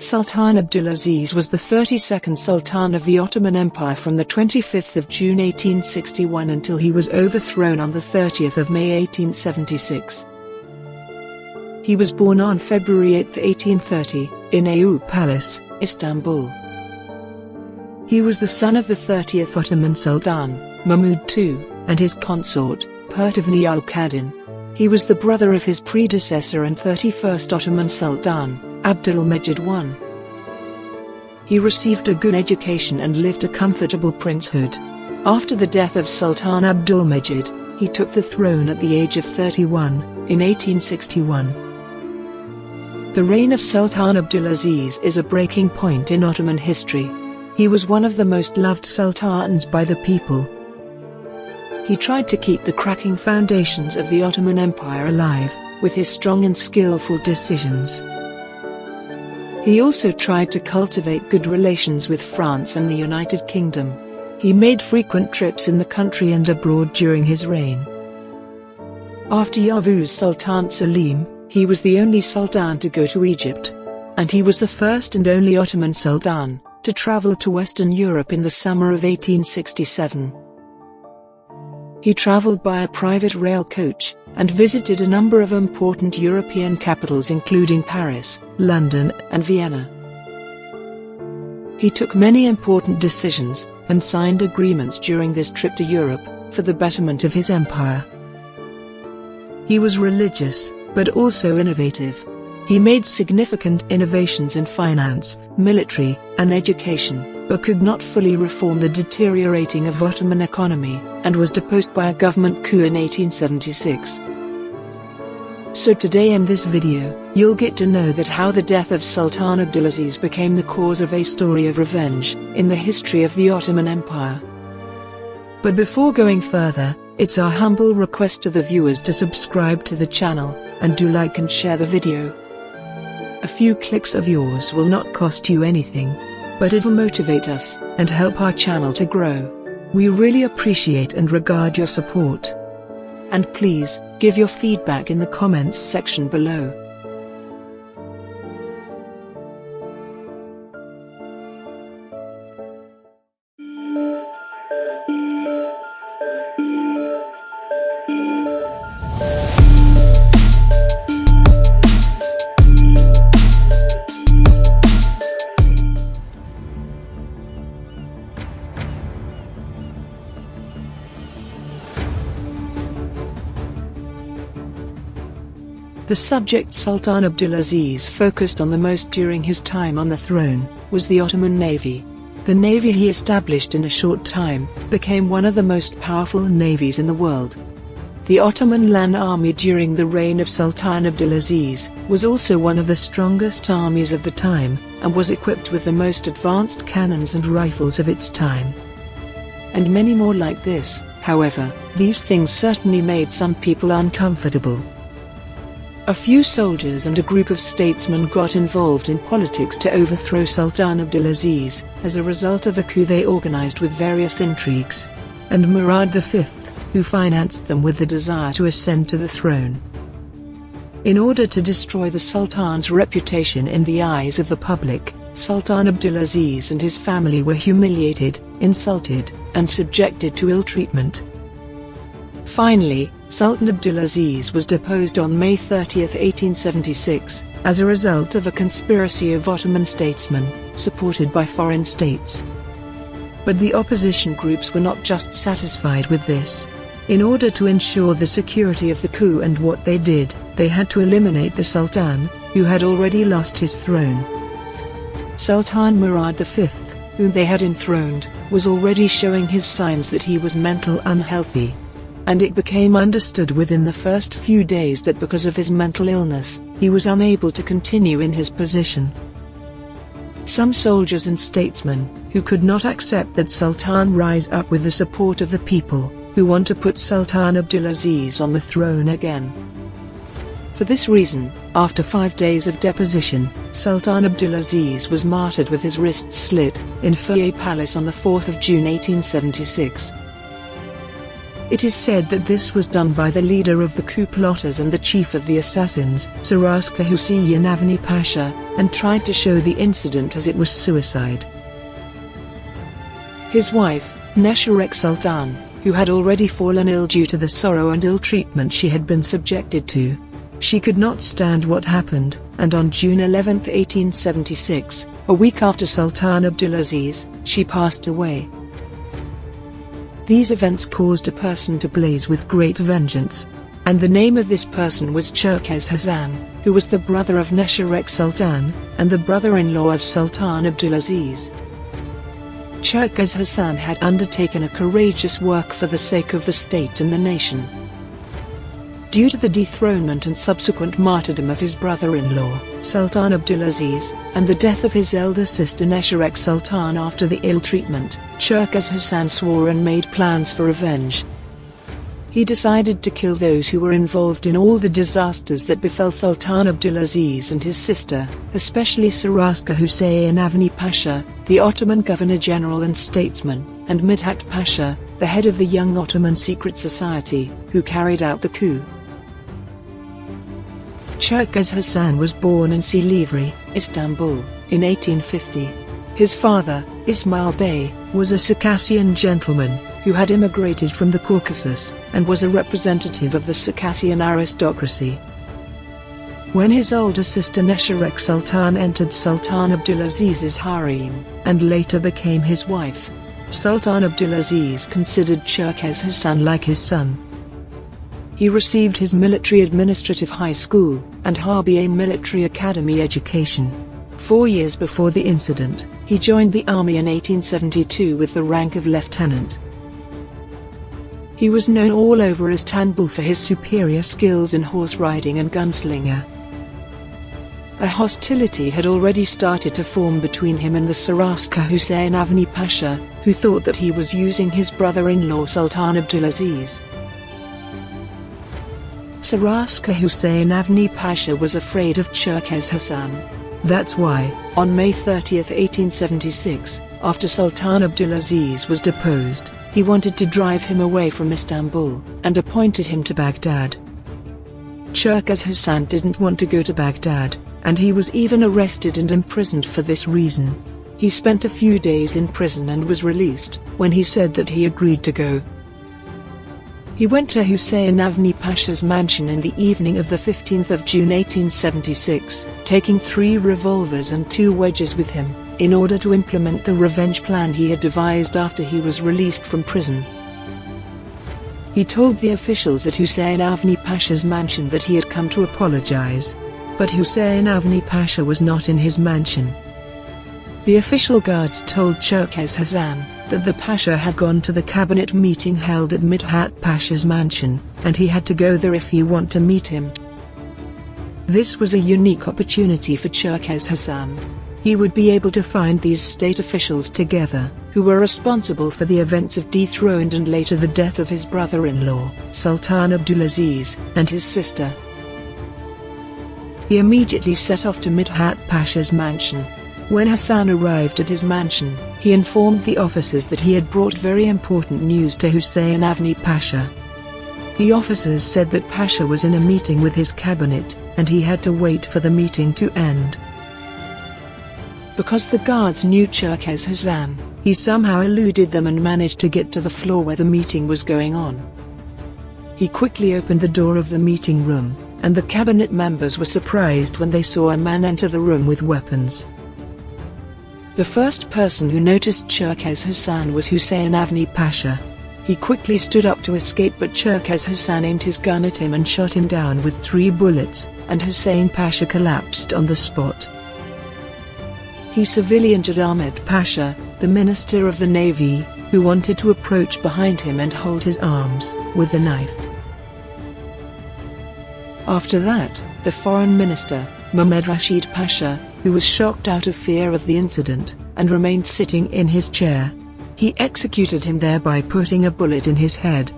Sultan Abdulaziz was the 32nd Sultan of the Ottoman Empire from the 25th of June 1861 until he was overthrown on the 30th of May 1876. He was born on February 8, 1830, in Eyüp Palace, Istanbul. He was the son of the 30th Ottoman Sultan, Mahmud II, and his consort, Pertevniyal Kadin. He was the brother of his predecessor and 31st Ottoman Sultan, Abdülmejid I. He received a good education and lived a comfortable princehood. After the death of Sultan Abdülmejid, he took the throne at the age of 31, in 1861. The reign of Sultan Abdulaziz is a breaking point in Ottoman history. He was one of the most loved sultans by the people. He tried to keep the cracking foundations of the Ottoman Empire alive, with his strong and skillful decisions. He also tried to cultivate good relations with France and the United Kingdom. He made frequent trips in the country and abroad during his reign. After Yavuz Sultan Selim, he was the only sultan to go to Egypt. And he was the first and only Ottoman sultan to travel to Western Europe in the summer of 1867. He traveled by a private rail coach, and visited a number of important European capitals including Paris, London, and Vienna. He took many important decisions, and signed agreements during this trip to Europe, for the betterment of his empire. He was religious, but also innovative. He made significant innovations in finance, military, and education, but could not fully reform the deteriorating of Ottoman economy, and was deposed by a government coup in 1876. So today in this video, you'll get to know that how the death of Sultan Abdulaziz became the cause of a story of revenge in the history of the Ottoman Empire. But before going further, it's our humble request to the viewers to subscribe to the channel, and do like and share the video. A few clicks of yours will not cost you anything, but it'll motivate us, and help our channel to grow. We really appreciate and regard your support. And please, give your feedback in the comments section below. The subject Sultan Abdulaziz focused on the most during his time on the throne was the Ottoman Navy. The navy he established in a short time became one of the most powerful navies in the world. The Ottoman land army during the reign of Sultan Abdulaziz was also one of the strongest armies of the time, and was equipped with the most advanced cannons and rifles of its time. And many more like this. However, these things certainly made some people uncomfortable. A few soldiers and a group of statesmen got involved in politics to overthrow Sultan Abdulaziz, as a result of a coup they organized with various intrigues. And Murad V, who financed them with the desire to ascend to the throne. In order to destroy the Sultan's reputation in the eyes of the public, Sultan Abdulaziz and his family were humiliated, insulted, and subjected to ill treatment. Finally, Sultan Abdulaziz was deposed on May 30, 1876, as a result of a conspiracy of Ottoman statesmen, supported by foreign states. But the opposition groups were not just satisfied with this. In order to ensure the security of the coup and what they did, they had to eliminate the Sultan, who had already lost his throne. Sultan Murad V, whom they had enthroned, was already showing his signs that he was mentally unhealthy. And it became understood within the first few days that because of his mental illness, he was unable to continue in his position. Some soldiers and statesmen, who could not accept that Sultan rise up with the support of the people, who want to put Sultan Abdulaziz on the throne again. For this reason, after 5 days of deposition, Sultan Abdulaziz was martyred with his wrists slit, in Eyüp Palace on the 4th of June 1876. It is said that this was done by the leader of the coup plotters and the chief of the assassins, Saraskar Hüseyin Avni Pasha, and tried to show the incident as it was suicide. His wife, Nesharek Sultan, who had already fallen ill due to the sorrow and ill treatment she had been subjected to. She could not stand what happened, and on June 11, 1876, a week after Sultan Abdulaziz, she passed away. These events caused a person to blaze with great vengeance. And the name of this person was Cherkez Hassan, who was the brother of Nesharek Sultan, and the brother-in-law of Sultan Abdulaziz. Cherkez Hassan had undertaken a courageous work for the sake of the state and the nation. Due to the dethronement and subsequent martyrdom of his brother-in-law, Sultan Abdulaziz, and the death of his elder sister Nesharek Sultan after the ill treatment, Cherkez Hassan swore and made plans for revenge. He decided to kill those who were involved in all the disasters that befell Sultan Abdulaziz and his sister, especially Saraskar Hüseyin Avni Pasha, the Ottoman governor-general and statesman, and Midhat Pasha, the head of the young Ottoman secret society, who carried out the coup. Cherkez Hassan was born in Silivri, Istanbul, in 1850. His father, Ismail Bey, was a Circassian gentleman, who had immigrated from the Caucasus, and was a representative of the Circassian aristocracy. When his older sister Nesharek Sultan entered Sultan Abdulaziz's harem, and later became his wife, Sultan Abdulaziz considered Cherkez Hassan like his son. He received his military administrative high school, and Harbiye military academy education. 4 years before the incident, he joined the army in 1872 with the rank of lieutenant. He was known all over Istanbul for his superior skills in horse riding and gunslinger. A hostility had already started to form between him and the Saraskar Hüseyin Avni Pasha, who thought that he was using his brother-in-law Sultan Abdulaziz. Saraskar Hüseyin Avni Pasha was afraid of Cherkez Hassan. That's why, on May 30, 1876, after Sultan Abdulaziz was deposed, he wanted to drive him away from Istanbul, and appointed him to Baghdad. Cherkez Hassan didn't want to go to Baghdad, and he was even arrested and imprisoned for this reason. He spent a few days in prison and was released, when he said that he agreed to go. He went to Hüseyin Avni Pasha's mansion in the evening of the 15th of June 1876, taking 3 revolvers and 2 wedges with him, in order to implement the revenge plan he had devised after he was released from prison. He told the officials at Hüseyin Avni Pasha's mansion that he had come to apologize. But Hüseyin Avni Pasha was not in his mansion. The official guards told Cherkez Hassan that the Pasha had gone to the cabinet meeting held at Midhat Pasha's mansion, and he had to go there if he wanted to meet him. This was a unique opportunity for Cherkez Hassan. He would be able to find these state officials together, who were responsible for the events of dethroned and later the death of his brother-in-law, Sultan Abdulaziz, and his sister. He immediately set off to Midhat Pasha's mansion. When Hassan arrived at his mansion, he informed the officers that he had brought very important news to Hüseyin Avni Pasha. The officers said that Pasha was in a meeting with his cabinet, and he had to wait for the meeting to end. Because the guards knew Cherkez Hassan, he somehow eluded them and managed to get to the floor where the meeting was going on. He quickly opened the door of the meeting room, and the cabinet members were surprised when they saw a man enter the room with weapons. The first person who noticed Cherkez Hassan was Hüseyin Avni Pasha. He quickly stood up to escape, but Cherkez Hassan aimed his gun at him and shot him down with 3 bullets, and Hüseyin Pasha collapsed on the spot. He severely injured Ahmed Pasha, the Minister of the Navy, who wanted to approach behind him and hold his arms with a knife. After that, the Foreign Minister, Mehmed Rashid Pasha, who was shocked out of fear of the incident, and remained sitting in his chair. He executed him there by putting a bullet in his head.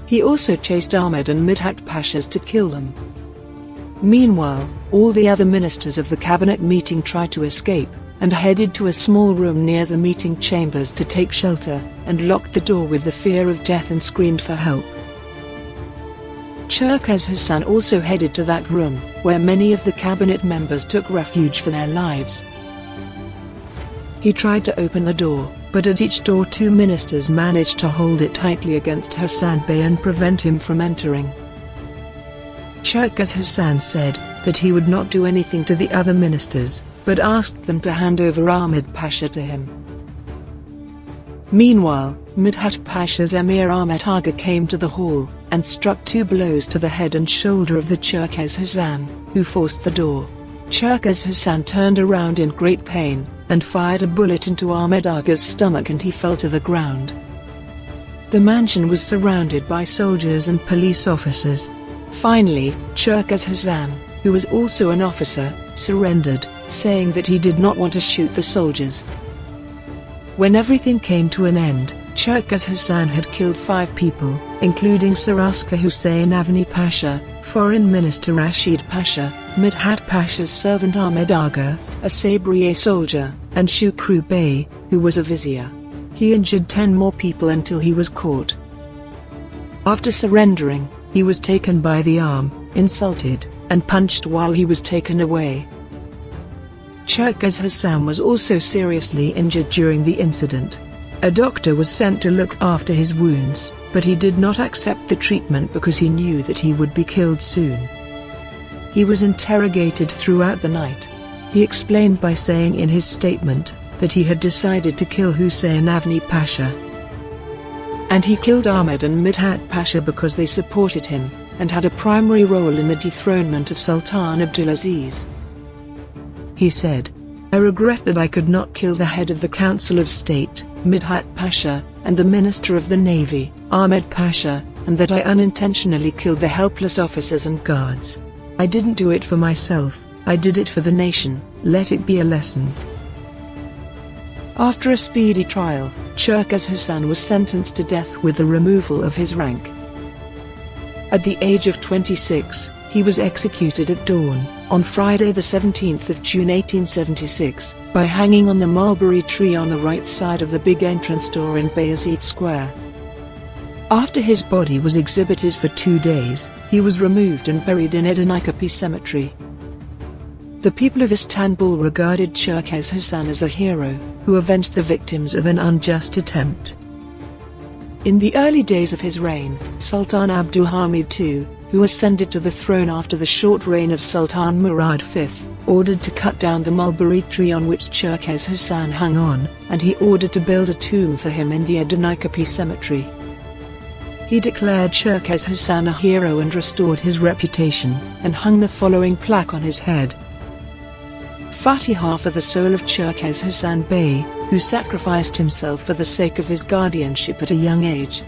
He also chased Ahmed and Midhat Pashas to kill them. Meanwhile, all the other ministers of the cabinet meeting tried to escape, and headed to a small room near the meeting chambers to take shelter, and locked the door with the fear of death and screamed for help. Cherkez Hassan also headed to that room, where many of the cabinet members took refuge for their lives. He tried to open the door, but at each door 2 ministers managed to hold it tightly against Hassan Bey and prevent him from entering. Cherkez Hassan said that he would not do anything to the other ministers, but asked them to hand over Ahmed Pasha to him. Meanwhile, Midhat Pasha's Emir Ahmet Aga came to the hall, and struck 2 blows to the head and shoulder of the Cherkez Hassan, who forced the door. Cherkez Hassan turned around in great pain, and fired a bullet into Ahmed Aga's stomach and he fell to the ground. The mansion was surrounded by soldiers and police officers. Finally, Cherkez Hassan, who was also an officer, surrendered, saying that he did not want to shoot the soldiers. When everything came to an end, Cherkez Hassan had killed 5 people, including Saraskar Hussein Avni Pasha, Foreign Minister Rashid Pasha, Midhat Pasha's servant Ahmed Aga, a Sabriye soldier, and Shukru Bey, who was a vizier. He injured 10 more people until he was caught. After surrendering, he was taken by the arm, insulted, and punched while he was taken away. Cherkez Hassan was also seriously injured during the incident. A doctor was sent to look after his wounds, but he did not accept the treatment because he knew that he would be killed soon. He was interrogated throughout the night. He explained by saying in his statement that he had decided to kill Hussein Avni Pasha. And he killed Ahmed and Midhat Pasha because they supported him, and had a primary role in the dethronement of Sultan Abdulaziz. He said, "I regret that I could not kill the head of the Council of State, Midhat Pasha, and the Minister of the Navy, Ahmed Pasha, and that I unintentionally killed the helpless officers and guards. I didn't do it for myself, I did it for the nation, let it be a lesson." After a speedy trial, Cherkez Hassan was sentenced to death with the removal of his rank. At the age of 26, he was executed at dawn, on Friday the 17th of June 1876, by hanging on the mulberry tree on the right side of the big entrance door in Bayezid Square. After his body was exhibited for 2 days, he was removed and buried in Edirnekapı Cemetery. The people of Istanbul regarded Cherkez Hassan as a hero, who avenged the victims of an unjust attempt. In the early days of his reign, Sultan Abdülhamid II, who ascended to the throne after the short reign of Sultan Murad V, ordered to cut down the mulberry tree on which Cherkez Hassan hung on, and he ordered to build a tomb for him in the Edirnekapı Cemetery. He declared Cherkez Hassan a hero and restored his reputation, and hung the following plaque on his head: Fatiha for the soul of Cherkez Hassan Bey, who sacrificed himself for the sake of his guardianship at a young age.